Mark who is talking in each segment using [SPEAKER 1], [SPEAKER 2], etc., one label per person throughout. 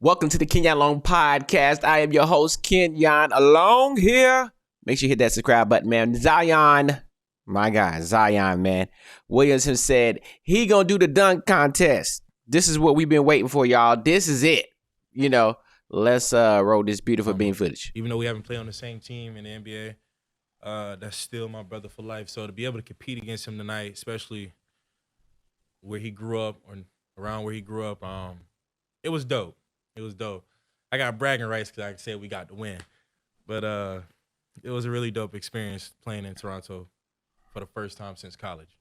[SPEAKER 1] Welcome to the Kenyon Alone podcast. I am your host, Kenyon Alone here. Make sure you hit that subscribe button, man. Zion, my guy, Zion, man. Williamson said he gonna do the dunk contest. This is what we've been waiting for, y'all. This is it. You know, let's roll this beautiful bean footage.
[SPEAKER 2] Even though we haven't played on the same team in the NBA, that's still my brother for life. So to be able to compete against him tonight, especially where he grew up or around where he grew up, it was dope. It was dope. I got bragging rights because I said we got the win. But it was a really dope experience playing in Toronto for the first time since college.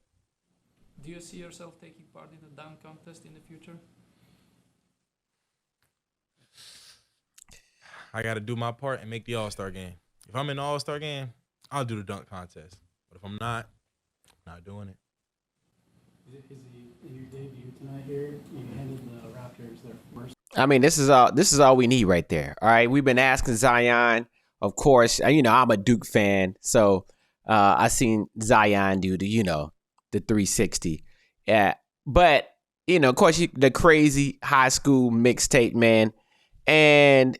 [SPEAKER 3] Do you see yourself taking part in the dunk contest in the future?
[SPEAKER 2] I got to do my part and make the All-Star game. If I'm in the All-Star game, I'll do the dunk contest. But if I'm not doing it.
[SPEAKER 4] Is your debut tonight here? You handed the Raptors their first.
[SPEAKER 1] I mean, this is all we need right there. All right, we've been asking Zion, of course. You know, I'm a Duke fan, so I seen Zion do the 360. Yeah, but of course, the crazy high school mixtape, man, and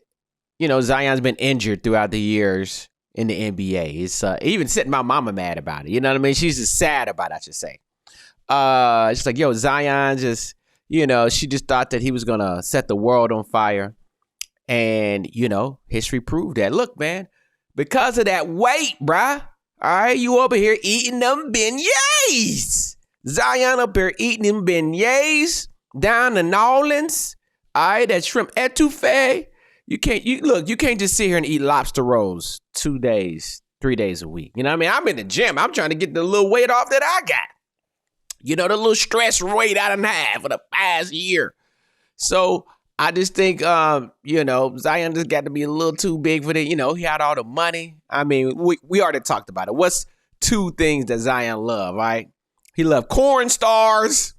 [SPEAKER 1] Zion's been injured throughout the years in the NBA. It's even setting my mama mad about it. You know what I mean? She's just sad about it, I should say. She's like, yo, Zion just, she just thought that he was going to set the world on fire. And, history proved that. Look, man, because of that weight, bruh. All right, you over here eating them beignets. Zion up here eating them beignets down in New Orleans. All right, that shrimp etouffee. You can't just sit here and eat lobster rolls 2 days, 3 days a week. You know what I mean? I'm in the gym. I'm trying to get the little weight off that I got. The little stress weight I done had for the past year. So I just think, Zion just got to be a little too big for it. He had all the money. I mean, we already talked about it. What's two things that Zion loved, right? He loved corn stars,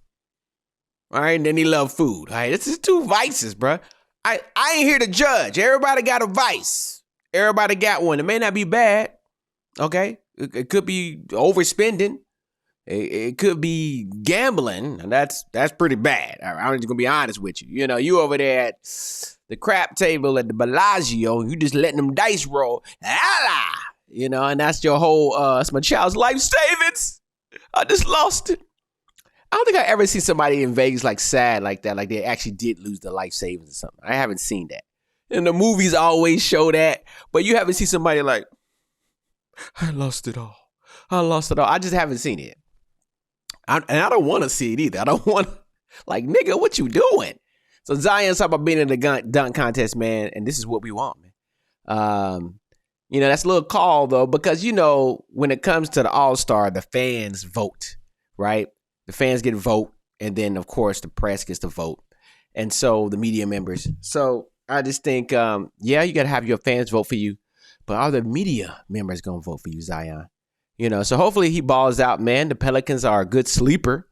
[SPEAKER 1] all right? And then he loved food, all right? It's just two vices, bro. I ain't here to judge. Everybody got a vice. Everybody got one. It may not be bad, okay? It could be overspending. It could be gambling, and that's pretty bad. I'm just gonna be honest with you. You over there at the crap table at the Bellagio, you just letting them dice roll. And that's your whole, it's my child's life savings. I just lost it. I don't think I ever seen somebody in Vegas like sad like that, like they actually did lose their life savings or something. I haven't seen that. And the movies always show that, but you haven't seen somebody like, I lost it all. I just haven't seen it. And I don't want to see it either. I don't want, nigga, what you doing? So Zion's talking about being in the dunk contest, man, and this is what we want, man. That's a little call, though, because, when it comes to the All-Star, the fans vote, right? The fans get a vote, and then, of course, the press gets to vote, and so the media members. So I just think, you got to have your fans vote for you, but are the media members going to vote for you, Zion? So hopefully he balls out, man. The Pelicans are a good sleeper.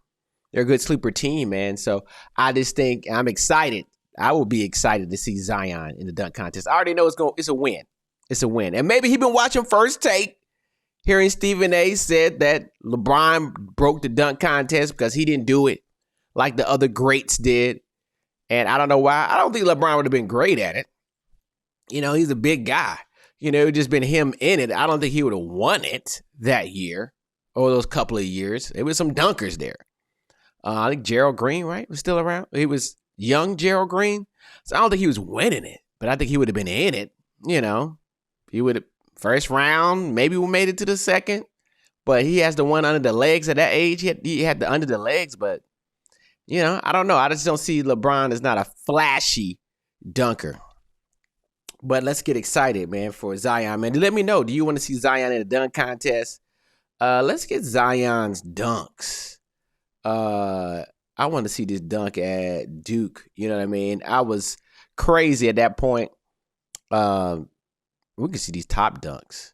[SPEAKER 1] They're a good sleeper team, man. So I just think I'm excited. I will be excited to see Zion in the dunk contest. I already know it's a win. It's a win. And maybe he been watching First Take, hearing Stephen A. said that LeBron broke the dunk contest because he didn't do it like the other greats did. And I don't know why. I don't think LeBron would have been great at it. He's a big guy. It would just been him in it. I don't think he would have won it that year or those couple of years. There was some dunkers there. I think Gerald Green, right, was still around. He was young Gerald Green. So I don't think he was winning it, but I think he would have been in it. He would have first round, maybe we made it to the second, but he has the one under the legs at that age. He had the under the legs, but, I don't know. I just don't see LeBron as not a flashy dunker. But let's get excited, man, for Zion, man. Let me know. Do you want to see Zion in a dunk contest? Let's get Zion's dunks. I want to see this dunk at Duke. You know what I mean? I was crazy at that point. We can see these top dunks.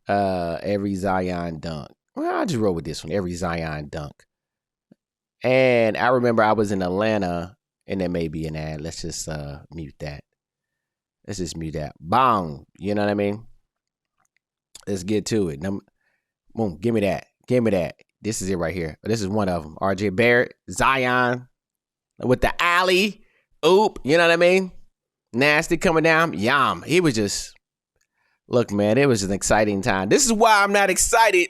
[SPEAKER 1] Every Zion dunk. Well, I'll just roll with this one. Every Zion dunk. And I remember I was in Atlanta, and there may be an ad. Let's just mute that. Let's just mute that. Bong. You know what I mean? Let's get to it. Boom. Give me that. This is it right here. This is one of them. RJ Barrett, Zion with the alley. Oop. You know what I mean? Nasty coming down. Yum. He was just, look, man, it was an exciting time. This is why I'm not excited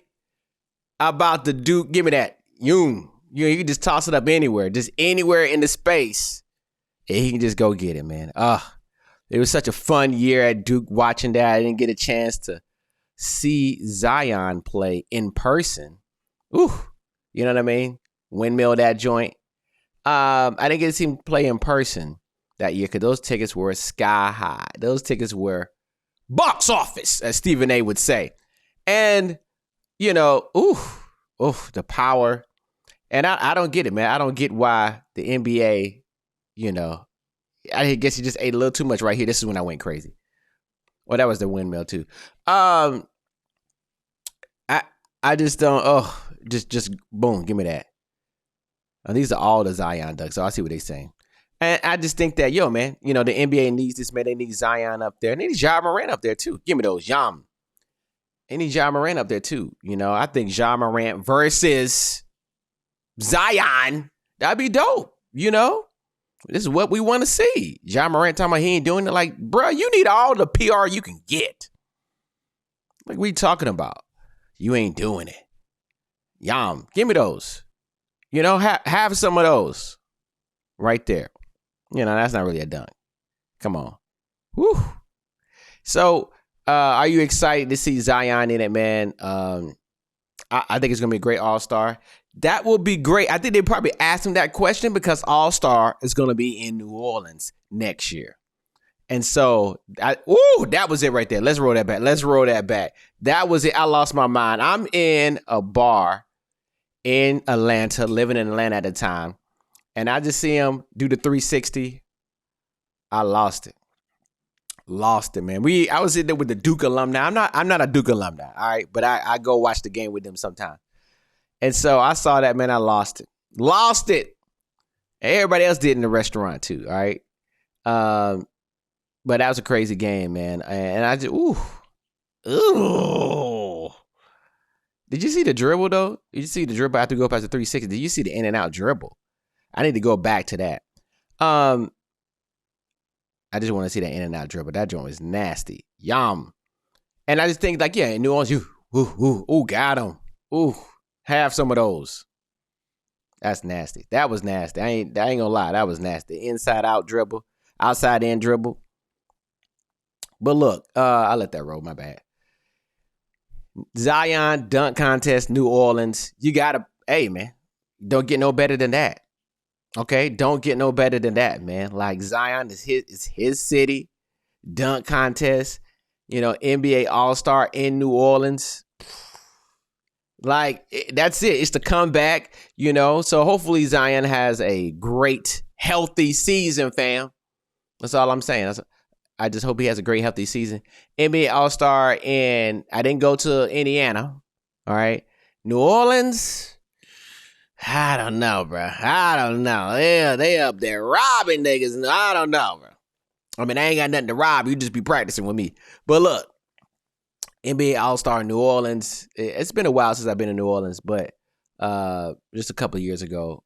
[SPEAKER 1] about the Duke. Give me that. You can just toss it up anywhere. Just anywhere in the space. And he can just go get it, man. It was such a fun year at Duke watching that. I didn't get a chance to see Zion play in person. Ooh, you know what I mean? Windmill that joint. I didn't get to see him play in person that year because those tickets were sky high. Those tickets were box office, as Stephen A. would say. And, you know, the power. And I don't get it, man. I don't get why the NBA, you know, I guess he just ate a little too much right here. This is when I went crazy. Well, that was the windmill too. I just don't. Just boom, give me that. These are all the Zion ducks. So I see what they're saying, and I just think that man, you know the NBA needs this man. They need Zion up there. And they need Ja Morant up there too. Give me those Yam. They need Ja Morant up there too. You know, I think Ja Morant versus Zion, that'd be dope. You know. This is what we want to see. Ja Morant talking about he ain't doing it. Like, bro, you need all the PR you can get. Like, what you talking about? You ain't doing it. Yum. Give me those. You know, have some of those right there. You know, that's not really a dunk. Come on. Woo. So, are you excited to see Zion in it, man? I think it's going to be a great All-Star. That will be great. I think they probably asked him that question because All-Star is going to be in New Orleans next year. And so, that was it right there. Let's roll that back. That was it. I lost my mind. I'm in a bar in Atlanta, living in Atlanta at the time. And I just see him do the 360. I lost it. Man. I was in there with the Duke alumni. I'm not a Duke alumni, all right? But I go watch the game with them sometime. And so I saw that, man, I lost it. And everybody else did in the restaurant too, all right? But that was a crazy game, man. And I just, ooh. Did you see the dribble, though? Did you see the dribble after go past the 360? Did you see the in and out dribble? I need to go back to that. I just want to see that in and out dribble. That joint was nasty. Yum. And I just think, like, in New Orleans, got him. Ooh. Have some of those. That's nasty. That was nasty. I ain't gonna lie. That was nasty. Inside out dribble, outside in dribble. But look, I let that roll. My bad. Zion dunk contest, New Orleans. You gotta, man, don't get no better than that. Okay, don't get no better than that, man. Like Zion is his city. Dunk contest. You know, NBA All-Star in New Orleans. Like, that's it. It's the comeback, you know. So hopefully Zion has a great, healthy season, fam. That's all I'm saying. I just hope he has a great, healthy season. NBA All-Star, and I didn't go to Indiana. All right. New Orleans, I don't know, bro. I don't know. Yeah, they up there robbing niggas. I don't know, bro. I mean, I ain't got nothing to rob. You just be practicing with me. But look. NBA All-Star New Orleans. It's been a while since I've been in New Orleans, but just a couple of years ago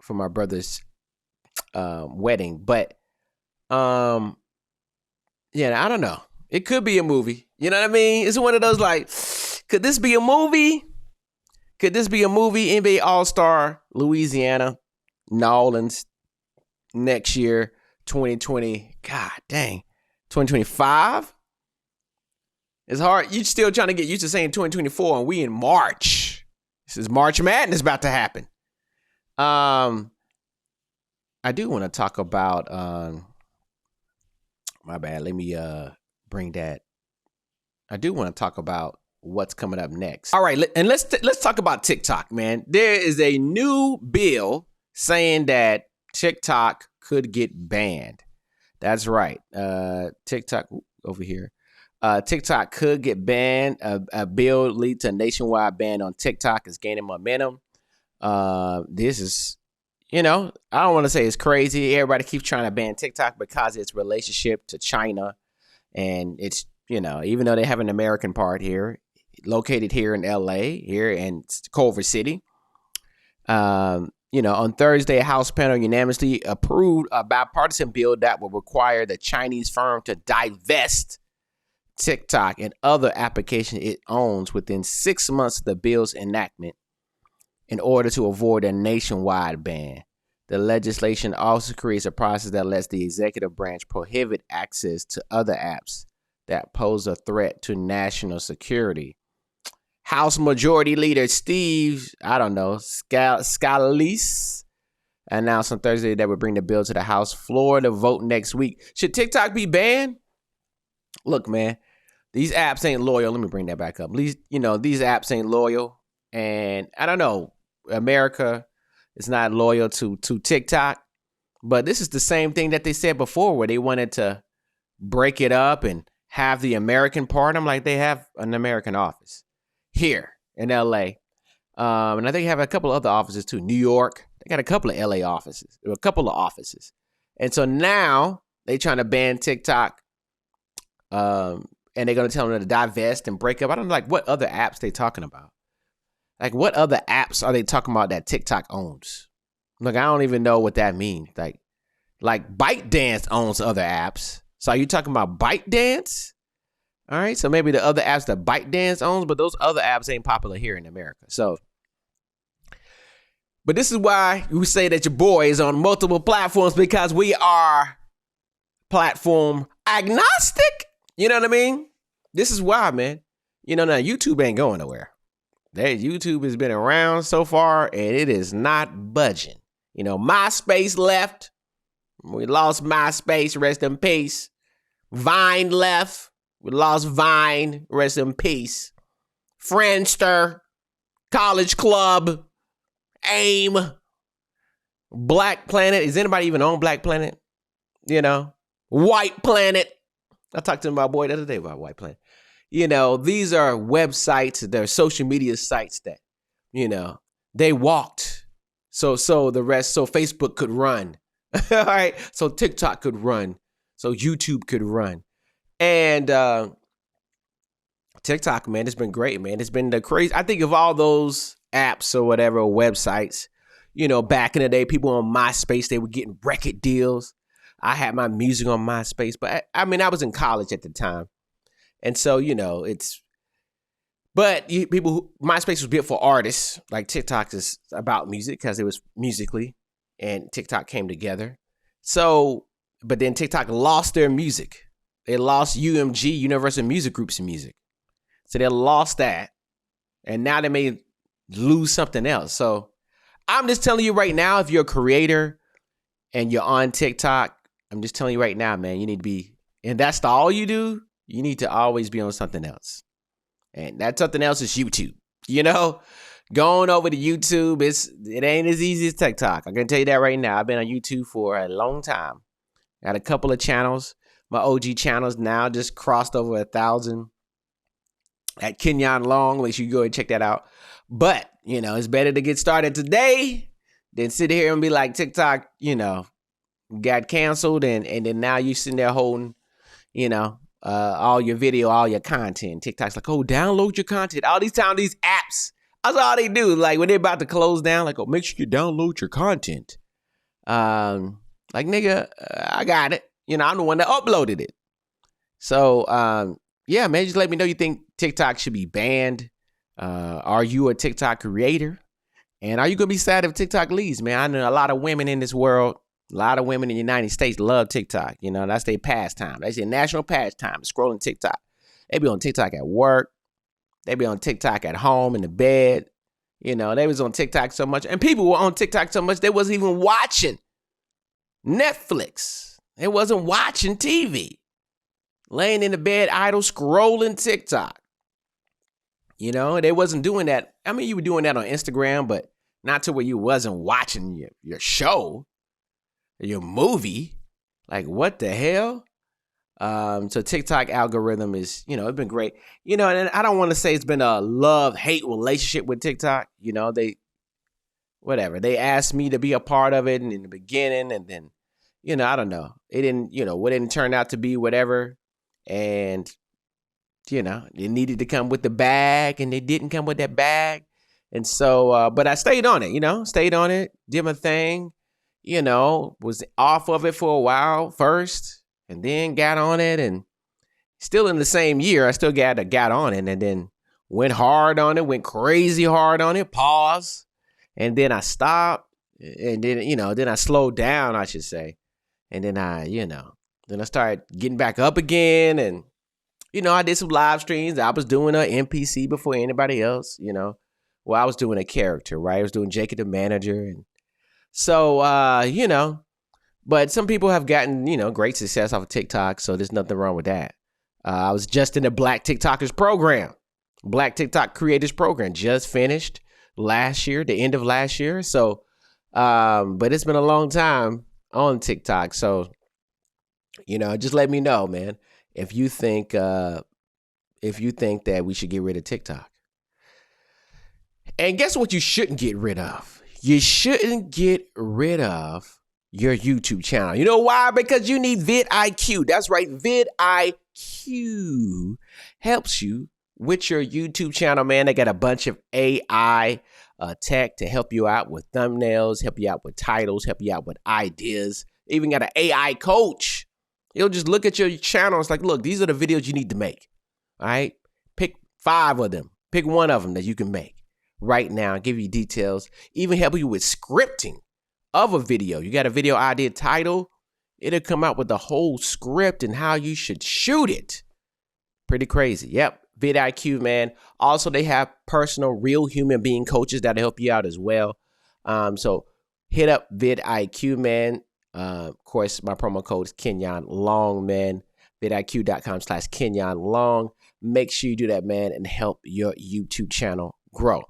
[SPEAKER 1] for my brother's wedding. But I don't know. It could be a movie. You know what I mean? It's one of those like, could this be a movie? NBA All-Star Louisiana, New Orleans next year, 2020. God dang, 2025. It's hard. You're still trying to get used to saying 2024, and we in March. This is March Madness about to happen. I do want to talk about. My bad. Let me bring that. I do want to talk about what's coming up next. All right, and let's talk about TikTok, man. There is a new bill saying that TikTok could get banned. That's right. TikTok over here. TikTok could get banned. A bill lead to a nationwide ban on TikTok is gaining momentum. This is, I don't want to say it's crazy. Everybody keeps trying to ban TikTok because of its relationship to China. And it's, even though they have an American part here, located here in LA, here in Culver City, On Thursday, a House panel unanimously approved a bipartisan bill that will require the Chinese firm to divest TikTok and other applications it owns within 6 months of the bill's enactment in order to avoid a nationwide ban. The legislation also creates a process that lets the executive branch prohibit access to other apps that pose a threat to national security. House Majority Leader Steve, Scalise announced on Thursday that would bring the bill to the House floor to vote next week. Should TikTok be banned? Look, man, these apps ain't loyal. Let me bring that back up. These apps ain't loyal. And I don't know, America is not loyal to TikTok. But this is the same thing that they said before where they wanted to break it up and have the American part. I'm like, they have an American office here in LA. And I think they have a couple of other offices too. New York, they got a couple of LA offices, a couple of offices. And so now they trying to ban TikTok. And they're going to tell them to divest and break up. I don't know, like, what other apps they talking about. Like, what other apps are they talking about that TikTok owns? Like, I don't even know what that means. Like ByteDance owns other apps. So are you talking about ByteDance? All right, so maybe the other apps that ByteDance owns, but those other apps ain't popular here in America. So, but this is why we say that your boy is on multiple platforms, because we are platform agnostic. You know what I mean? This is why, man. Now YouTube ain't going nowhere. YouTube has been around so far, and it is not budging. MySpace left. We lost MySpace, rest in peace. Vine left. We lost Vine, rest in peace. Friendster, College Club, AIM, Black Planet. Is anybody even on Black Planet? White Planet. I talked to my boy the other day about White Planet. These are websites, they're social media sites that, they walked. So Facebook could run. All right. So TikTok could run. So YouTube could run. And TikTok, man, it's been great, man. It's been the crazy. I think of all those apps or whatever, websites, back in the day, people on MySpace, they were getting record deals. I had my music on MySpace, but I was in college at the time. And so, MySpace was built for artists. Like TikTok is about music because it was Musically and TikTok came together. So, but then TikTok lost their music. They lost UMG, Universal Music Group's music. So they lost that. And now they may lose something else. So I'm just telling you right now, if you're a creator and you're on TikTok, I'm just telling you right now, man, you need to be, and that's all you do, you need to always be on something else. And that something else is YouTube. Going over to YouTube, it ain't as easy as TikTok. I can tell you that right now. I've been on YouTube for a long time. Got a couple of channels. My OG channels now just crossed over 1,000. At Kenyon Long, make sure you go and check that out. But, it's better to get started today than sit here and be like TikTok, got canceled and then now you sitting there holding, all your video, all your content. TikTok's like, oh, download your content. All these times, these apps, that's all they do. Like when they're about to close down, like, oh, make sure you download your content. Like, nigga, I got it. I'm the one that uploaded it. So, yeah, man, just let me know you think TikTok should be banned. Are you a TikTok creator? And are you going to be sad if TikTok leaves, man? I know a lot of women in this world, a lot of women in the United States love TikTok. That's their pastime. That's their national pastime, scrolling TikTok. They be on TikTok at work. They be on TikTok at home in the bed. They was on TikTok so much. And people were on TikTok so much, they wasn't even watching Netflix. They wasn't watching TV. Laying in the bed idle, scrolling TikTok. They wasn't doing that. I mean, you were doing that on Instagram, but not to where you wasn't watching your show, your movie. Like, what the hell? So TikTok algorithm is, it's been great. And I don't want to say it's been a love-hate relationship with TikTok. They asked me to be a part of it in the beginning, and then, I don't know. It didn't, what didn't turn out to be whatever. And, it needed to come with the bag, and they didn't come with that bag. And so, but I stayed on it, stayed on it, did my thing, was off of it for a while first, and then got on it, and still in the same year, I still got on it, and then went hard on it, went crazy hard on it, pause, and then I stopped, and then I slowed down, I should say, and then then I started getting back up again, and I did some live streams. I was doing an NPC before anybody else, Well, I was doing a character, right? I was doing Jacob the Manager. And so, but some people have gotten, great success off of TikTok. So there's nothing wrong with that. I was just in the Black TikTokers program, Black TikTok Creators Program, just finished last year, the end of last year. So, but it's been a long time on TikTok. So, just let me know, man, if you think that we should get rid of TikTok. And guess what you shouldn't get rid of? You shouldn't get rid of your YouTube channel. You know why? Because you need vidIQ. That's right. vidIQ helps you with your YouTube channel, man. They got a bunch of AI tech to help you out with thumbnails, help you out with titles, help you out with ideas. They even got an AI coach. He'll just look at your channel. It's like, look, these are the videos you need to make. All right. Pick 5 of them. Pick one of them that you can make right now, give you details, even help you with scripting of a video. You got a video idea title, it'll come out with the whole script and how you should shoot it. Pretty crazy. Yep. vidIQ, man. Also, they have personal, real human being coaches that'll help you out as well. So hit up vidIQ, man. Of course, my promo code is Kenyon Long, man. vidIQ.com/Kenyon Long. Make sure you do that, man, and help your YouTube channel grow.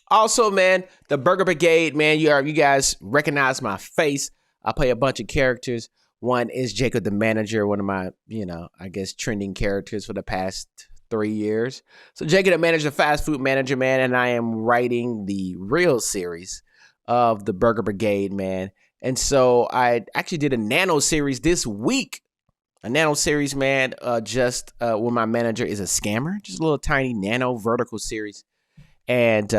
[SPEAKER 1] Also, man, the Burger Brigade, man, you guys recognize my face. I play a bunch of characters. One is Jacob the Manager, one of my, I guess trending characters for the past 3 years. So Jacob the Manager, fast food manager, man, and I am writing the real series of the Burger Brigade, man. And so I actually did a nano series this week. A nano series, man, just where my manager is a scammer. Just a little tiny nano vertical series. And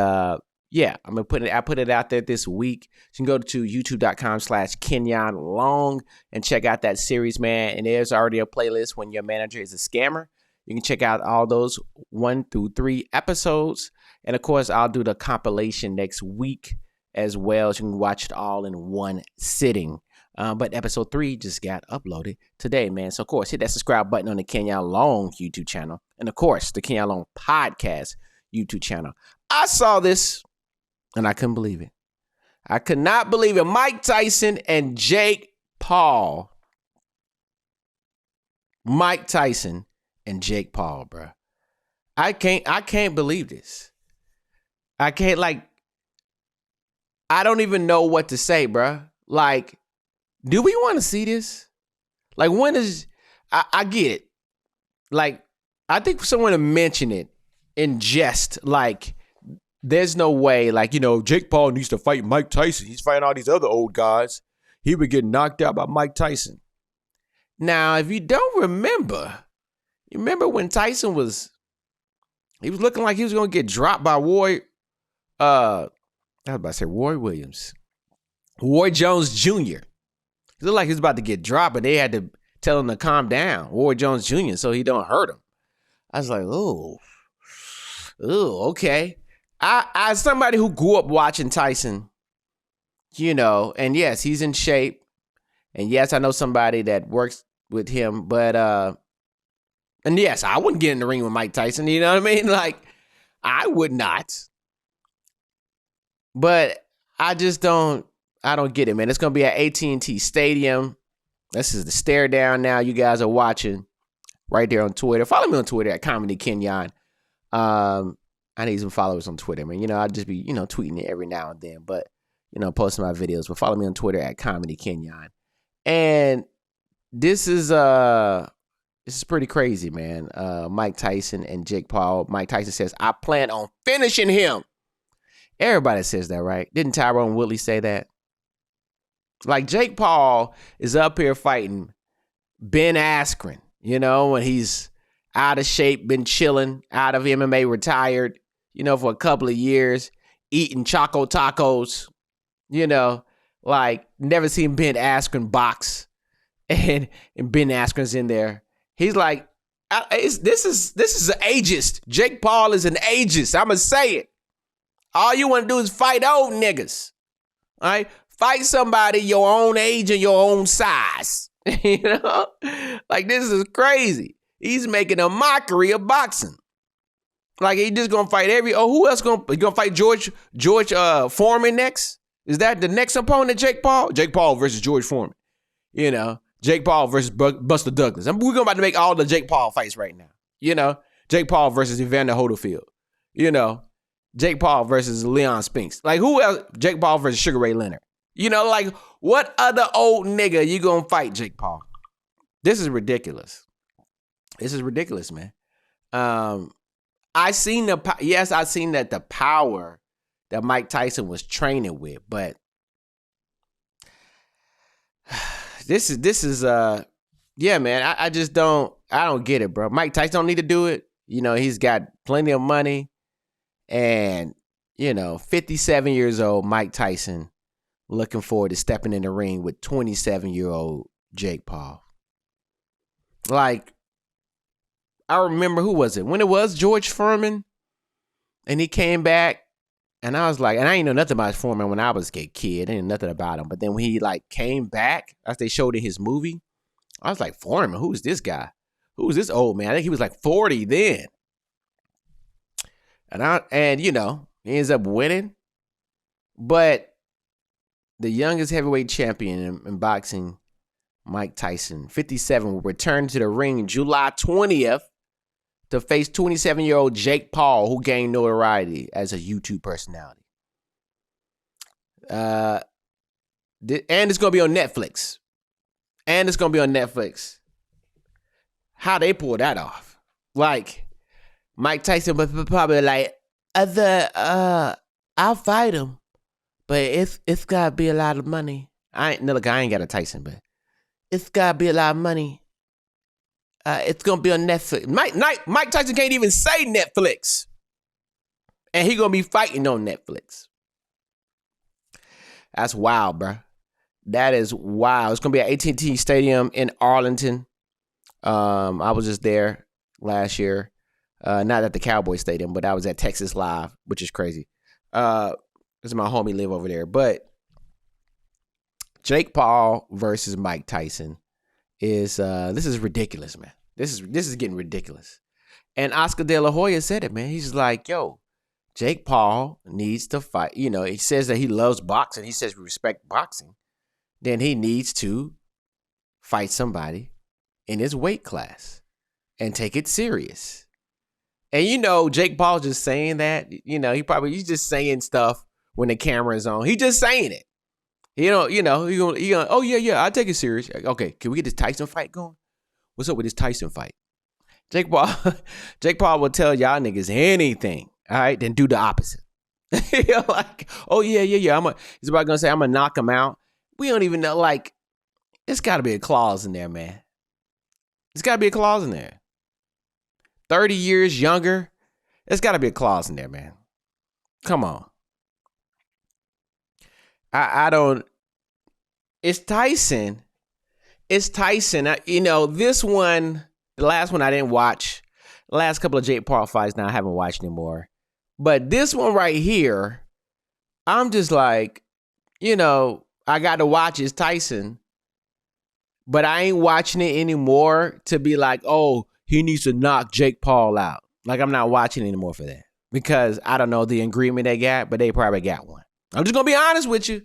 [SPEAKER 1] yeah, I put it out there this week. You can go to youtube.com/Kenyon Long and check out that series, man. And there's already a playlist when your manager is a scammer. You can check out all those 1 through 3 episodes. And of course, I'll do the compilation next week as well. So you can watch it all in one sitting. But episode 3 just got uploaded today, man. So of course, hit that subscribe button on the Kenyon Long YouTube channel. And of course, the Kenyon Long podcast YouTube channel. I saw this and I couldn't believe it. I could not believe it. Mike Tyson and Jake Paul. Mike Tyson and Jake Paul, bro. I can't believe this. I don't even know what to say, bro. Like, do we want to see this? Like, when is, I get it. Like, I think for someone to mention it in jest, like, there's no way, like, Jake Paul needs to fight Mike Tyson. He's fighting all these other old guys. He would get knocked out by Mike Tyson. Now, if you don't remember, you remember when Tyson was looking like he was going to get dropped by Roy Williams. Roy Jones Jr. He looked like he was about to get dropped, but they had to tell him to calm down, Roy Jones Jr., so he don't hurt him. I was like, oh, okay. As somebody who grew up watching Tyson, and yes, he's in shape. And yes, I know somebody that works with him, but, and yes, I wouldn't get in the ring with Mike Tyson, you know what I mean? Like, I would not. But I don't get it, man. It's going to be at AT&T Stadium. This is the stare down now. You guys are watching right there on Twitter. Follow me on Twitter at Comedy Kenyon. I need some followers on Twitter, man. I'll just be, tweeting it every now and then, but, posting my videos. But follow me on Twitter at Comedy Kenyon. And this is pretty crazy, man. Mike Tyson and Jake Paul. Mike Tyson says, I plan on finishing him. Everybody says that, right? Didn't Tyrone Woodley say that? Like, Jake Paul is up here fighting Ben Askren, when he's out of shape, been chilling, out of MMA, retired, for a couple of years. eating Choco Tacos, you know, like never seen Ben Askren box, and Ben Askren's in there. He's like, this is an ageist. Jake Paul is an ageist. I'ma say it. All you want to do is fight old niggas. All right, fight somebody your own age and your own size. You know, like this is crazy. He's making a mockery of boxing. Like he just gonna fight who else gonna fight George Foreman next? Is that the next opponent, Jake Paul? Jake Paul versus George Foreman. You know, Jake Paul versus Buster Douglas. We're about to make all the Jake Paul fights right now. You know, Jake Paul versus Evander Holyfield. You know, Jake Paul versus Leon Spinks. Like who else? Jake Paul versus Sugar Ray Leonard. You know, like what other old nigga you gonna fight Jake Paul? This is ridiculous. This is ridiculous, man. I seen that the power that Mike Tyson was training with, but this is yeah, man. I just don't get it, bro. Mike Tyson don't need to do it. You know, he's got plenty of money, and you know, 57 years old Mike Tyson looking forward to stepping in the ring with 27-year-old Jake Paul. Like, I remember, who was it? When it was George Foreman, and he came back, and I was like, and I ain't know nothing about Foreman when I was a kid. I didn't know nothing about him. But then when he like came back, as they showed in his movie, I was like, Foreman, who's this guy? Who's this old man? I think he was like 40 then. And you know, he ends up winning. But the youngest heavyweight champion in boxing, Mike Tyson, 57, will return to the ring July 20th to face 27-year-old Jake Paul, who gained notoriety as a YouTube personality. And it's going to be on Netflix. How they pull that off? Like, Mike Tyson would probably like, I'll fight him, but it's got to be a lot of money. I ain't got a Tyson, but it's got to be a lot of money. It's going to be on Netflix. Mike Tyson can't even say Netflix. And he going to be fighting on Netflix. That's wild, bro. That is wild. It's going to be at AT&T Stadium in Arlington. I was just there last year. Not at the Cowboy Stadium, but I was at Texas Live, which is crazy. This is my homie live over there. But Jake Paul versus Mike Tyson is this is ridiculous, man. This is getting ridiculous. And Oscar De La Hoya said it, man. He's like, yo, Jake Paul needs to fight. You know, he says that he loves boxing. He says we respect boxing. Then he needs to fight somebody in his weight class and take it serious. And you know, Jake Paul just saying that, you know, he's just saying stuff when the camera is on. He's just saying it. He gonna, oh yeah, I'll take it serious. Okay, can we get this Tyson fight going? What's up with this Tyson fight? Jake Paul will tell y'all niggas anything, all right, then do the opposite. Like, oh yeah. He's about gonna say, I'm gonna knock him out. We don't even know, like, it's gotta be a clause in there, man. There's gotta be a clause in there. 30 years younger, there's gotta be a clause in there, man. Come on. I don't. It's Tyson. You know, this one, the last one I didn't watch. The last couple of Jake Paul fights now I haven't watched anymore. But this one right here, I'm just like, you know, I got to watch is Tyson. But I ain't watching it anymore to be like, oh, he needs to knock Jake Paul out. Like, I'm not watching anymore for that. Because I don't know the agreement they got, but they probably got one. I'm just going to be honest with you.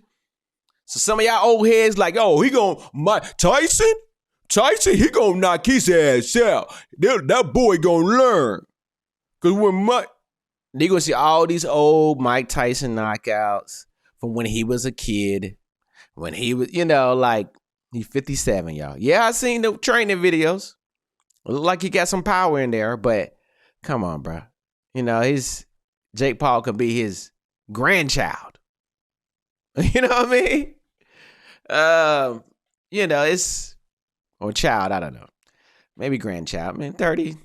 [SPEAKER 1] So some of y'all old heads like, oh, Tyson, he gonna knock his ass out. That boy gonna learn. Because they gonna see all these old Mike Tyson knockouts from when he was a kid. When he was, you know, like, he's 57, y'all. Yeah, I seen the training videos. Look like he got some power in there, but come on, bro. You know, Jake Paul could be his grandchild. You know what I mean? You know, or child, I don't know. Maybe grandchild. Man, 30.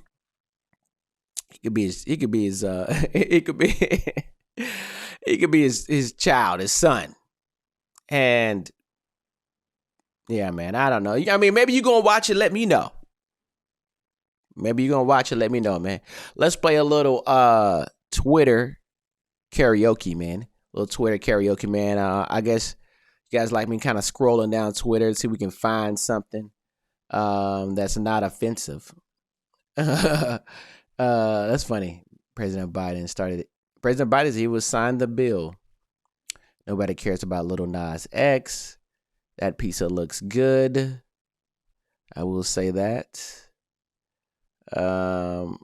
[SPEAKER 1] He could be his He could be his child, his son. And yeah, man, I don't know. I mean, maybe you're going to watch it. Let me know. Maybe you're going to watch it. Let me know, man. Let's play a little Twitter karaoke, man. A little Twitter karaoke, man. I guess you guys like me kind of scrolling down Twitter to see if we can find something that's not offensive. That's funny. President Biden started it. President Biden, he was signed the bill. Nobody cares about Lil Nas X. That pizza looks good. I will say that. I don't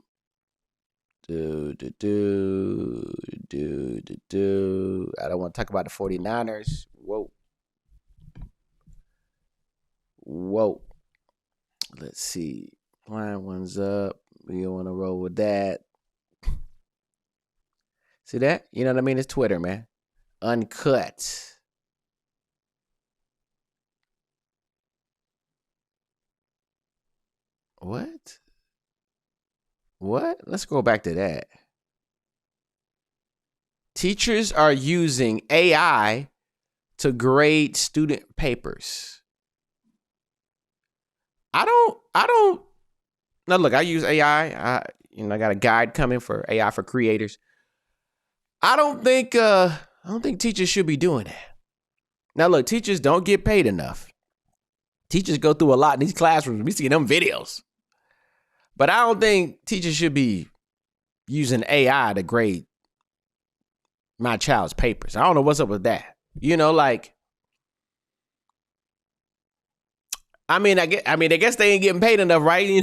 [SPEAKER 1] want to talk about the 49ers. Whoa. Let's see. Line one's up. We don't want to roll with that. See that? You know what I mean? It's Twitter, man. Uncut. What? Let's go back to that. Teachers are using AI to grade student papers. I don't. Now look, I use AI. I got a guide coming for AI for creators. I don't think teachers should be doing that. Now look, teachers don't get paid enough. Teachers go through a lot in these classrooms. We see them videos. But I don't think teachers should be using AI to grade my child's papers. I don't know what's up with that. I guess they ain't getting paid enough, right?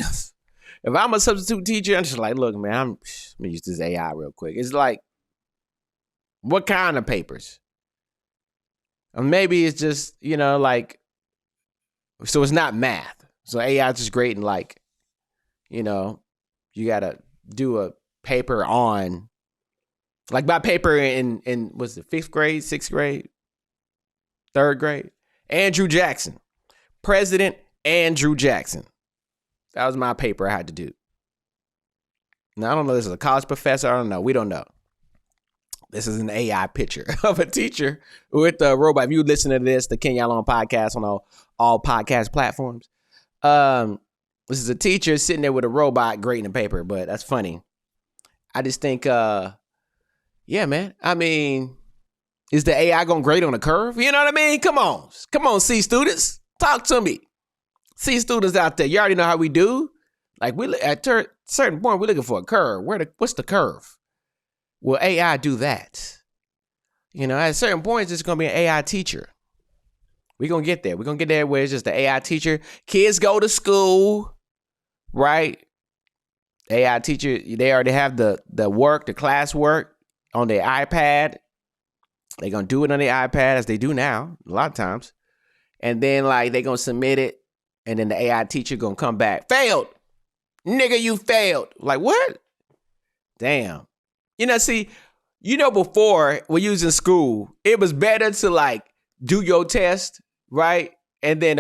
[SPEAKER 1] If I'm a substitute teacher, I'm just like, look, man, I'm gonna use this AI real quick. It's like, what kind of papers? Or maybe it's just, so it's not math. So AI is just grading you gotta do a paper on, like my paper in was it 5th grade, 6th grade, 3rd grade? Andrew Jackson. President Andrew Jackson. That was my paper I had to do. Now, I don't know if this is a college professor. I don't know. We don't know. This is an AI picture of a teacher with a robot. If you listen to this, the Kenyon podcast on all podcast platforms. This is a teacher sitting there with a robot grading a paper, but that's funny. I just think, yeah, man. I mean, is the AI going to grade on a curve? You know what I mean? Come on, C students. Talk to me. C students out there, you already know how we do. Like, at a certain point, we're looking for a curve. What's the curve? Will AI do that? At certain points, it's going to be an AI teacher. We're going to get there. We're going to get there where it's just the AI teacher. Kids go to school, right? AI teacher, they already have the class work on their iPad. They're going to do it on their iPad as they do now, a lot of times. And then, they're going to submit it. And then the AI teacher going to come back. Failed. Nigga, you failed. Like, what? Damn. Before when you was in school, it was better to do your test, right? And then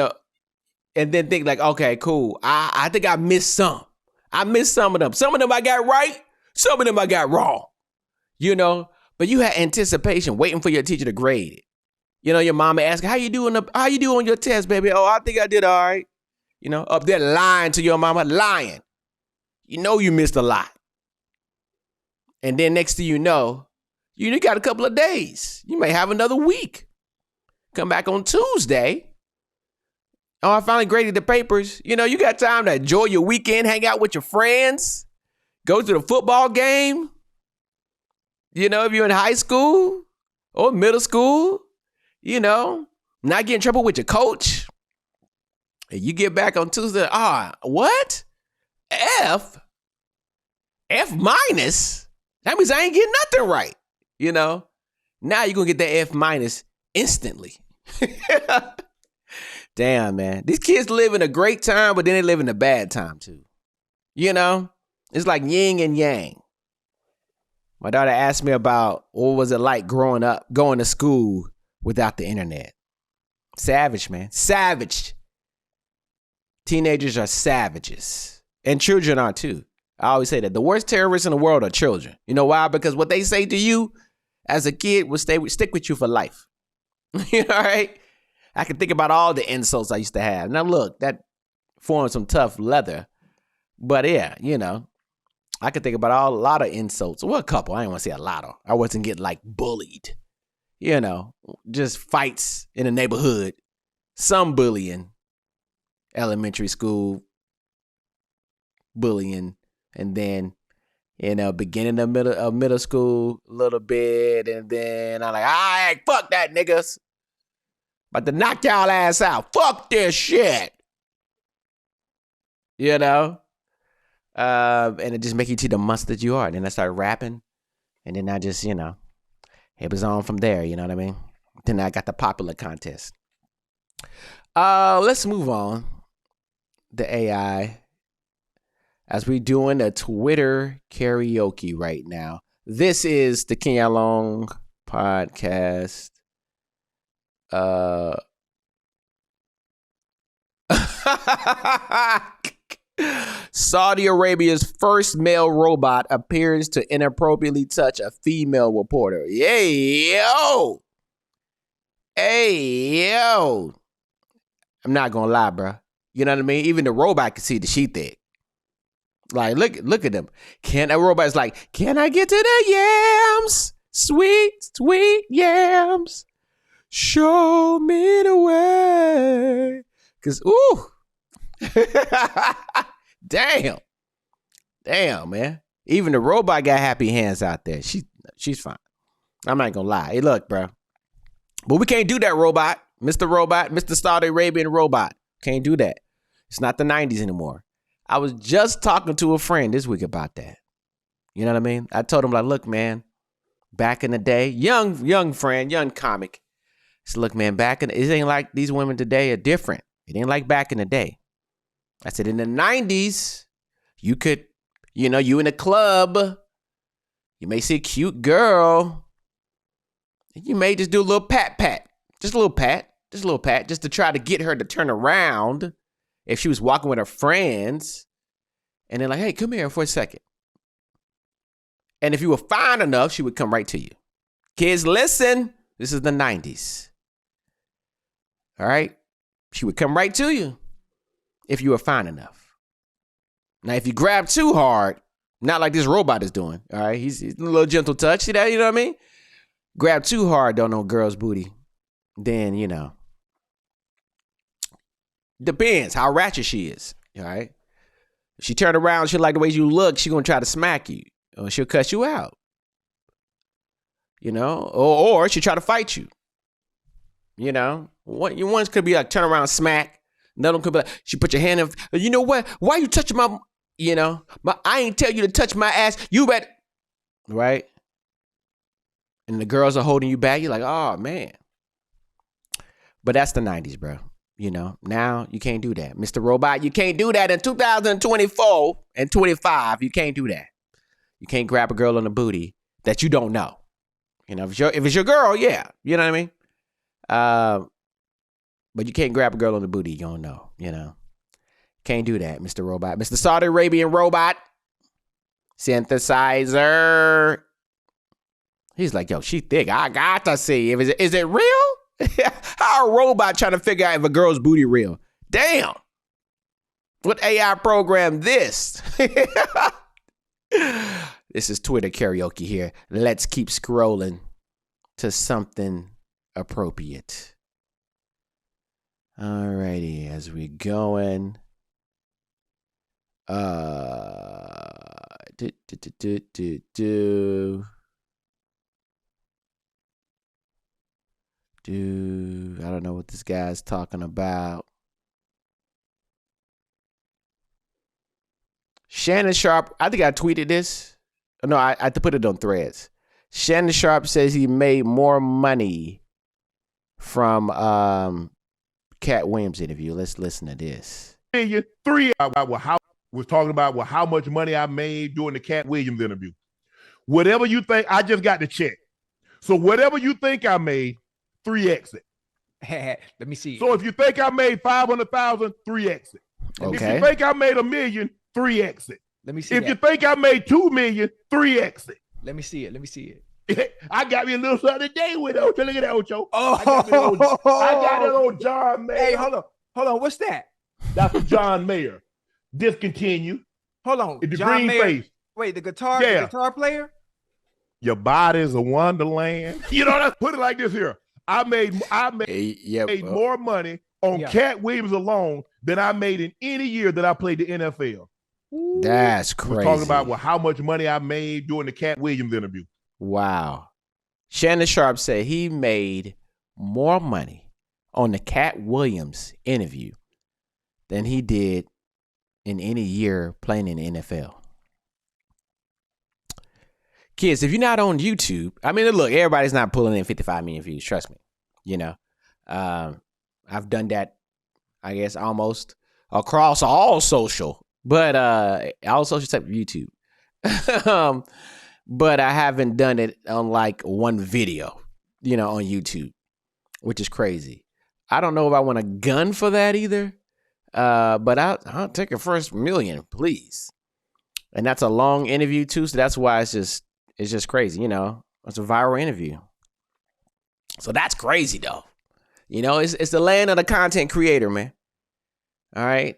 [SPEAKER 1] think okay, cool. I think I missed some. I missed some of them. Some of them I got right. Some of them I got wrong. But you had anticipation, waiting for your teacher to grade it. Your mama asking, how you doing on your test, baby? Oh, I think I did all right. Up there lying to your mama, lying. You missed a lot. And then next thing you know, you got a couple of days. You may have another week. Come back on Tuesday. Oh, I finally graded the papers. You got time to enjoy your weekend, hang out with your friends, go to the football game. If you're in high school or middle school, not get in trouble with your coach. And you get back on Tuesday. What? F minus? That means I ain't getting nothing right. Now you're going to get that F minus instantly. Damn, man. These kids live in a great time, but then they live in a bad time too. It's like yin and yang. My daughter asked me about what was it like growing up, going to school without the internet. Savage, man. Savage. Teenagers are savages. And children are too. I always say that. The worst terrorists in the world are children. You know why? Because what they say to you as a kid will stick with you for life. You know, all right? I can think about all the insults I used to have. Now look, that formed some tough leather. But yeah, you know, I could think about a lot of insults. Well, a couple. I didn't want to say a lot of. I wasn't getting like bullied. You know, just fights in the neighborhood. Some bullying. Elementary school bullying. And then, you know, beginning of middle school a little bit. And then I'm like, all right, fuck that, niggas. About to knock y'all ass out. Fuck this shit. You know? And it just make you see the monster that you are. And then I started rapping. And then I just, you know, it was on from there. You know what I mean? Then I got the popular contest. Let's move on. The AI. As we doing a Twitter karaoke right now. This is the Kenyon Long podcast. Saudi Arabia's first male robot appears to inappropriately touch a female reporter. Hey, yo. I'm not gonna lie, bro. You know what I mean? Even the robot can see the she thick. Like, look at them. A robot's like, can I get to the yams? Sweet, sweet yams. Show me the way. Cause ooh. Damn, man. Even the robot got happy hands out there. She's fine. I'm not gonna lie. Hey, look, bro. But we can't do that, robot. Mr. Saudi Arabian robot. Can't do that. It's not the 90s anymore. I was just talking to a friend this week about that. You know what I mean? I told him, like, look, man, back in the day, young friend, young comic. So look, man, it ain't like these women today are different. It ain't like back in the day. I said, in the 90s, you could, you know, you in a club, you may see a cute girl, and you may just do a little pat. Just a little pat, just to try to get her to turn around if she was walking with her friends. And they're like, hey, come here for a second. And if you were fine enough, she would come right to you. Kids, listen, this is the 90s. All right? She would come right to you if you were fine enough. Now, if you grab too hard, not like this robot is doing, all right? He's a little gentle touch. See that? You know what I mean? Grab too hard, don't know girl's booty. Then, you know, depends how ratchet she is, all right? If she turn around, she like the way you look, she gonna try to smack you, or she'll cuss you out, you know, or she try to fight you, you know. One could be like turn around, smack. Another one could be like, she put your hand in, you know what? Why you touching my, you know, I ain't tell you to touch my ass. You bet, right? And the girls are holding you back. You're like, oh man. But that's the 90s, bro. You know, now you can't do that. Mr. Robot, you can't do that in 2024 and 25. You can't do that. You can't grab a girl on the booty that you don't know. You know, if it's your girl, yeah. You know what I mean? But you can't grab a girl on the booty you don't know, you know. Can't do that, Mr. Robot. Mr. Saudi Arabian robot. Synthesizer. He's like, yo, she thick. I got to see. Is it real? How a robot trying to figure out if a girl's booty real? Damn. What AI programmed this? This is Twitter karaoke here. Let's keep scrolling to something appropriate. Alrighty, as we going. I don't know what this guy's talking about. Shannon Sharp, I think I tweeted this. No, I had to put it on Threads. Shannon Sharp says he made more money from Cat Williams interview. Let's listen to this.
[SPEAKER 5] Three was talking about how much money I made during the Cat Williams interview. Whatever you think, I just got the check. So whatever you think I made, 3x it.
[SPEAKER 6] Let me see.
[SPEAKER 5] So if you think I made 500,000, 3x it.
[SPEAKER 1] Okay.
[SPEAKER 5] If you think I made $1 million, 3x it.
[SPEAKER 6] Let me see.
[SPEAKER 5] If you think I made $2 million, 3x it.
[SPEAKER 6] Let me see it.
[SPEAKER 5] I got me a little something today with Ocho. Look at that, Ocho.
[SPEAKER 6] Oh,
[SPEAKER 5] I got that old John Mayer.
[SPEAKER 6] Hey, hold on. What's that?
[SPEAKER 5] That's a John Mayer. Discontinue.
[SPEAKER 6] Hold on.
[SPEAKER 5] The
[SPEAKER 6] John
[SPEAKER 5] green
[SPEAKER 6] Mayer.
[SPEAKER 5] face.
[SPEAKER 6] Wait, the guitar player?
[SPEAKER 5] Your body's a wonderland. You know what? Put it like this here. I made more money on Cat Williams alone than I made in any year that I played the NFL.
[SPEAKER 1] That's crazy.
[SPEAKER 5] We're talking about how much money I made during the Cat Williams interview.
[SPEAKER 1] Wow. Shannon Sharp said he made more money on the Cat Williams interview than he did in any year playing in the NFL. Kids, if you're not on YouTube, I mean, look, everybody's not pulling in 55 million views. Trust me. You know, I've done that, I guess, almost across all social, but all social except YouTube. But I haven't done it on like one video, you know, on YouTube, which is crazy. I don't know if I want a gun for that either, but I'll take a first million, please. And that's a long interview too, so that's why it's just crazy, you know. It's a viral interview. So that's crazy though. You know, it's the land of the content creator, man. All right.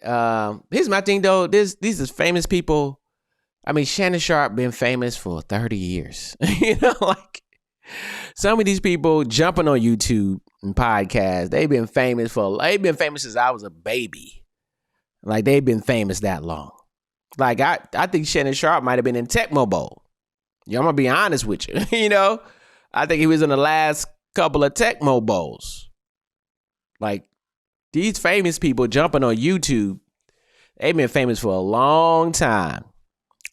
[SPEAKER 1] Here's my thing though. These is famous people. I mean, Shannon Sharp been famous for 30 years. You know, like some of these people jumping on YouTube and podcasts, they've been famous since I was a baby. Like they've been famous that long. Like I think Shannon Sharp might have been in Tecmo Bowl. Yeah, I'm gonna be honest with you. You know, I think he was in the last couple of Tecmo Bowls. Like these famous people jumping on YouTube, they've been famous for a long time,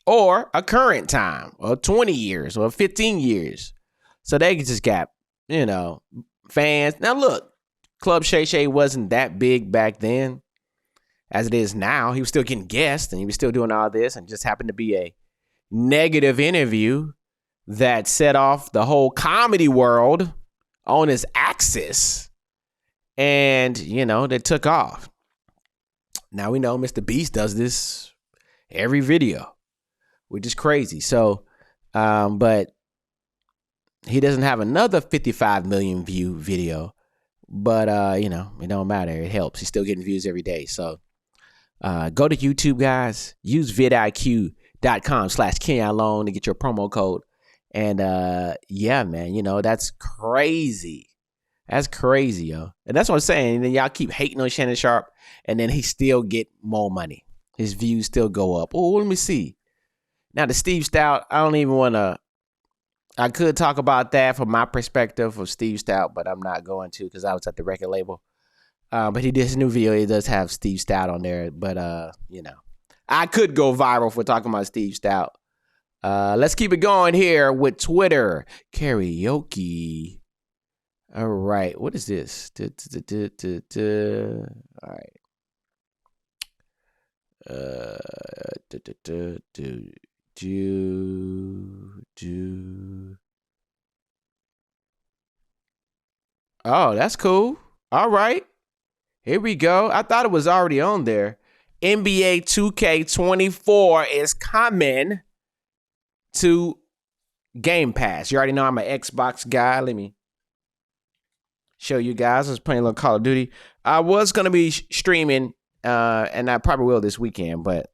[SPEAKER 1] or a current time, or 20 years, or 15 years. So they just got, you know, fans. Now look, Club Shay Shay wasn't that big back then as it is now. He was still getting guests and he was still doing all this, and just happened to be a negative interview that set off the whole comedy world on his axis. And, you know, they took off. Now we know Mr. Beast does this every video, which is crazy. So, but he doesn't have another 55 million view video, but, you know, it don't matter. It helps. He's still getting views every day. So, go to YouTube, guys. Use vidiq.com/Kenyon Loan to get your promo code. And yeah, man, you know, that's crazy. That's crazy, yo. And that's what I'm saying. And then y'all keep hating on Shannon Sharp, and then he still get more money. His views still go up. Oh, let me see. Now, the Steve Stout, I don't even want to. I could talk about that from my perspective of Steve Stout, but I'm not going to because I was at the record label. But he did his new video. He does have Steve Stout on there. But, you know, I could go viral for talking about Steve Stout. Let's keep it going here with Twitter. Karaoke. All right. What is this? All right. Oh, that's cool. All right. Here we go. I thought it was already on there. NBA 2K24 is coming to Game Pass. You already know I'm an Xbox guy. Let me show you guys. I was playing a little Call of Duty. I was going to be streaming, and I probably will this weekend, but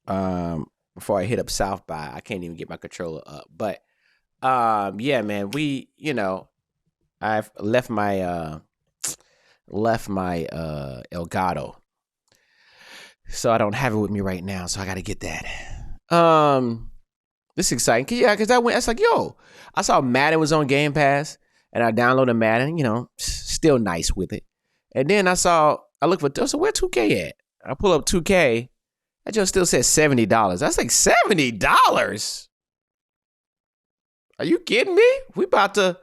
[SPEAKER 1] before I hit up South by, I can't even get my controller up. But yeah, man, I've left my Elgato, so I don't have it with me right now, so I got to get that. This is exciting. Yeah, because I was like, yo, I saw Madden was on Game Pass, and I downloaded Madden, you know, still nice with it. And then I looked for, so where 2K at? I pull up 2K, that just still says $70. That's like $70. Are you kidding me? We about to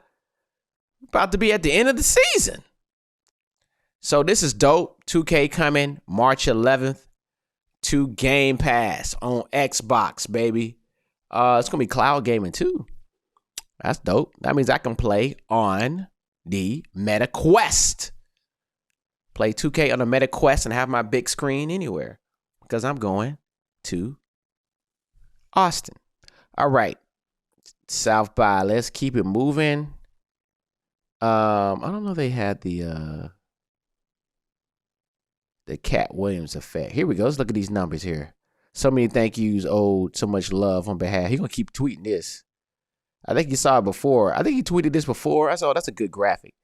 [SPEAKER 1] be at the end of the season. So this is dope. 2K coming March 11th to Game Pass on Xbox, baby. It's going to be cloud gaming too. That's dope. That means I can play on the Meta Quest. Play 2K on the Meta Quest and have my big screen anywhere because I'm going to Austin. All right. South by. Let's keep it moving. I don't know if they had the Cat Williams effect. Here we go. Let's look at these numbers here. So many thank yous owed, so much love on behalf. He's gonna keep tweeting this. I think you saw it before. I think he tweeted this before. I saw that's a good graphic.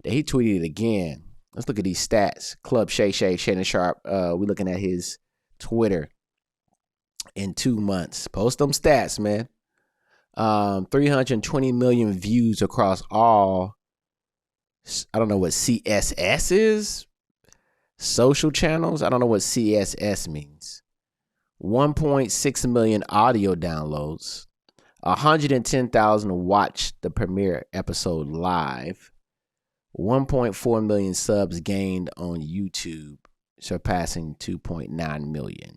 [SPEAKER 1] Then he tweeted it again. Let's look at these stats. Club Shannon Sharp. We looking at his Twitter in 2 months. Post them stats, man. 320 million views across all. I don't know what CSS is. Social channels. I don't know what CSS means. 1.6 million audio downloads. 110,000 watched the premiere episode live. 1.4 million subs gained on YouTube, surpassing 2.9 million.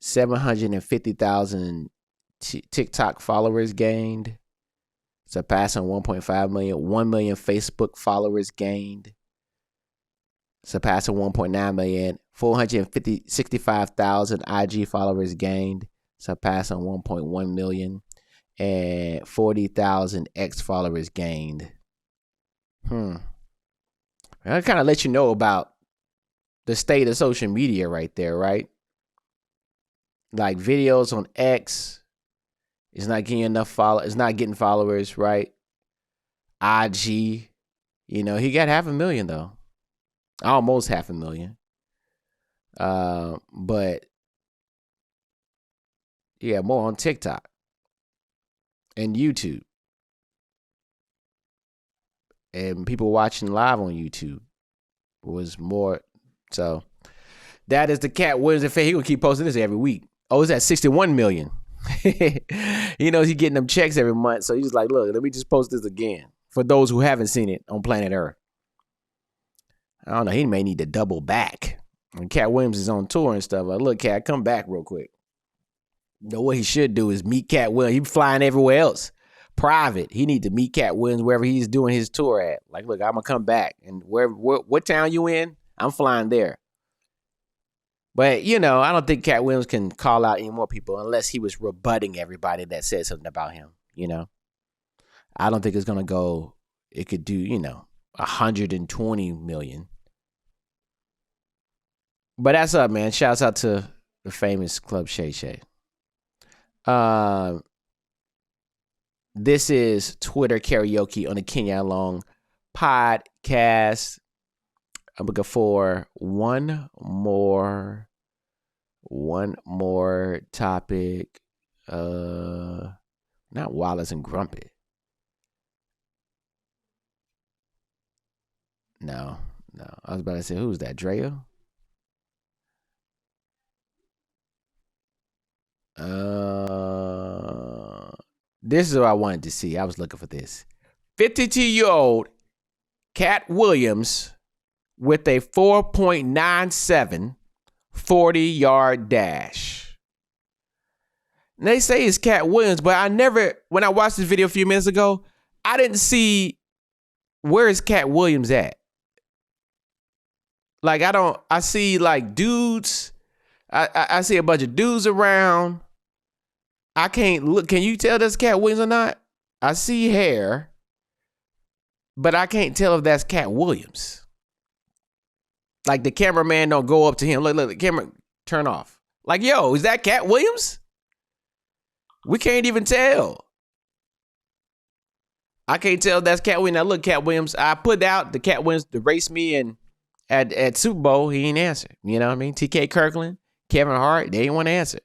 [SPEAKER 1] 750,000 TikTok followers gained, surpassing 1.5 million. 1 million Facebook followers gained, surpassing 1.9 million. 465,000 IG followers gained, surpassing 1.1 million. And 40,000 X followers gained. That kind of let you know about the state of social media right there, right? Like videos on X is not getting enough it's not getting followers, right? IG, he got 500,000 though. Almost 500,000. But yeah, more on TikTok and YouTube. And people watching live on YouTube was more. So that is the Cat Williams effect. He gonna keep posting this every week. Oh, it's at 61 million. He knows he's getting them checks every month. So he's like, look, let me just post this again for those who haven't seen it on planet Earth. I don't know. He may need to double back. When Cat Williams is on tour and stuff, like, look, Cat, come back real quick. What he should do is meet Cat Williams. He's flying everywhere else. Private. He need to meet Cat Williams wherever he's doing his tour at. Like, look, I'm gonna come back, and what town you in? I'm flying there. But I don't think Cat Williams can call out any more people unless he was rebutting everybody that said something about him. I don't think it's gonna go. It could do 120 million. But that's up, man. Shouts out to the famous Club Shay Shay. This is Twitter karaoke on the Kenyon Long podcast. I'm looking for one more topic. Not Wallace and Grumpy. No. I was about to say, who's that? Drea? This is what I wanted to see. I was looking for this. 52-year-old Cat Williams with a 4.97 40-yard dash. And they say it's Cat Williams, but when I watched this video a few minutes ago, I didn't see where is Cat Williams at. Like, I see like dudes. I see a bunch of dudes around. I can't look. Can you tell that's Cat Williams or not? I see hair, but I can't tell if that's Cat Williams. Like, the cameraman don't go up to him. Look, the camera turn off. Like, yo, is that Cat Williams? We can't even tell. I can't tell if that's Cat Williams. Now, look, Cat Williams. I put out the Cat Williams to race me and at Super Bowl. He ain't answer. You know what I mean? TK Kirkland, Kevin Hart, they ain't want to answer.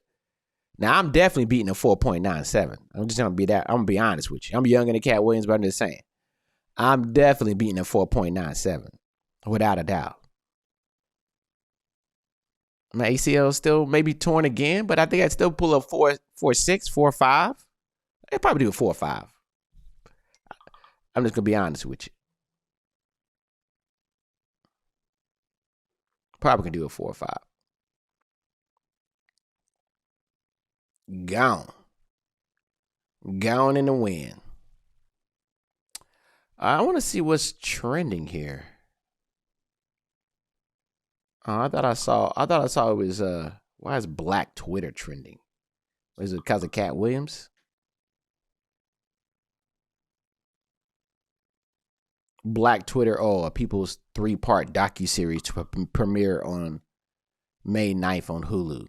[SPEAKER 1] Now, I'm definitely beating a 4.97. I'm just going to be that. I'm going to be honest with you. I'm younger than Cat Williams, but I'm just saying. I'm definitely beating a 4.97 without a doubt. My ACL still maybe torn again, but I think I'd still pull up 4.6, 4.5. I'd probably do a 4.5. I'm just going to be honest with you. Probably can do a 4.5. Gone in the wind. I want to see what's trending here. I thought I saw it was why is Black Twitter trending? Is it because of Cat Williams? Black Twitter, a People's 3-part docuseries to premiere on May 9th on Hulu.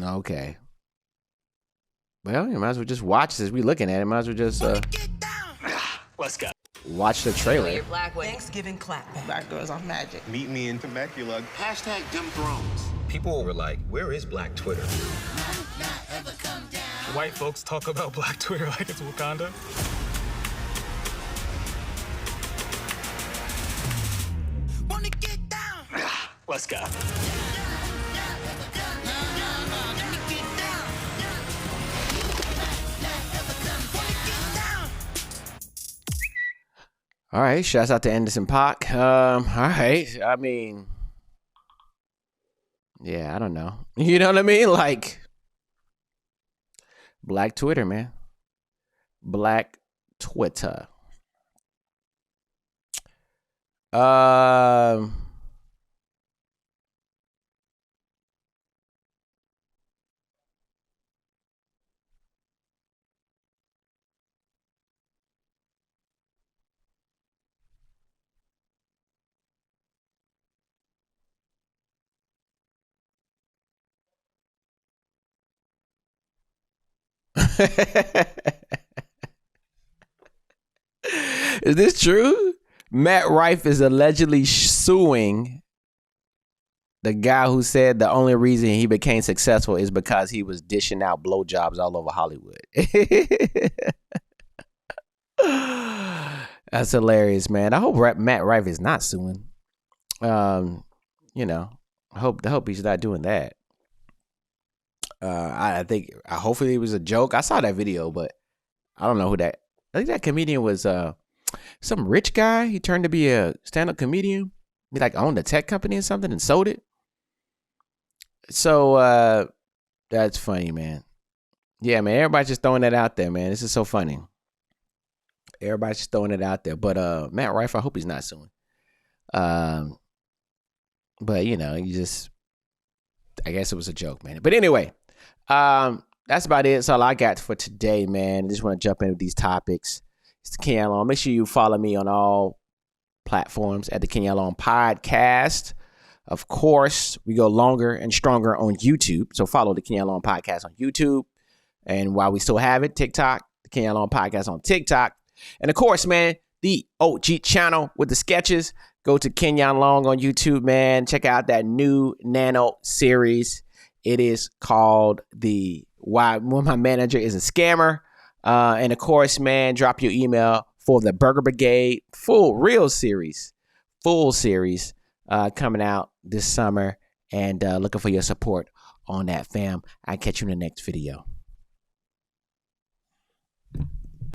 [SPEAKER 1] Okay. Well, you might as well just watch this. We looking at it. Might as well just
[SPEAKER 7] Let's go.
[SPEAKER 1] watch the trailer.
[SPEAKER 8] Your black Thanksgiving clapback.
[SPEAKER 9] Black girls are magic.
[SPEAKER 7] Meet me in Temecula.
[SPEAKER 10] Hashtag Dem Thrones.
[SPEAKER 7] People were like, where is Black Twitter?
[SPEAKER 11] White folks talk about Black Twitter like it's Wakanda.
[SPEAKER 10] Wanna get down?
[SPEAKER 7] Let's go.
[SPEAKER 1] All right, shouts out to Anderson .Paak. All right, I mean, yeah, I don't know. You know what I mean? Like, Black Twitter, man. Black Twitter. Is this true? Matt Rife is allegedly suing the guy who said the only reason he became successful is because he was dishing out blowjobs all over Hollywood. That's hilarious, man. I hope Matt Rife is not suing. You know, I hope he's not doing that. I think hopefully it was a joke. I saw that video, but I don't know who that. I think that comedian was some rich guy. He turned to be a stand-up comedian. He like owned a tech company or something and sold it. So that's funny, man. Yeah, man. Everybody's just throwing that out there, man. This is so funny. Everybody's just throwing it out there. But Matt Rife, I hope he's not suing. But you know, I guess it was a joke, man. But anyway, that's about it. That's all I got for today, man. I just want to jump into these topics. It's the Kenyon Long. Make sure you follow me on all platforms at the Kenyon Long Podcast. Of course, we go longer and stronger on YouTube. So follow the Kenyon Long Podcast on YouTube. And while we still have it, TikTok, the Kenyon Long Podcast on TikTok. And of course, man, the OG channel with the sketches. Go to Kenyon Long on YouTube, man. Check out that new Nano series. It is called the Why My Manager is a Scammer. And of course, man, drop your email for the Burger Brigade full series coming out this summer. And looking for your support on that, fam. I'll catch you in the next video.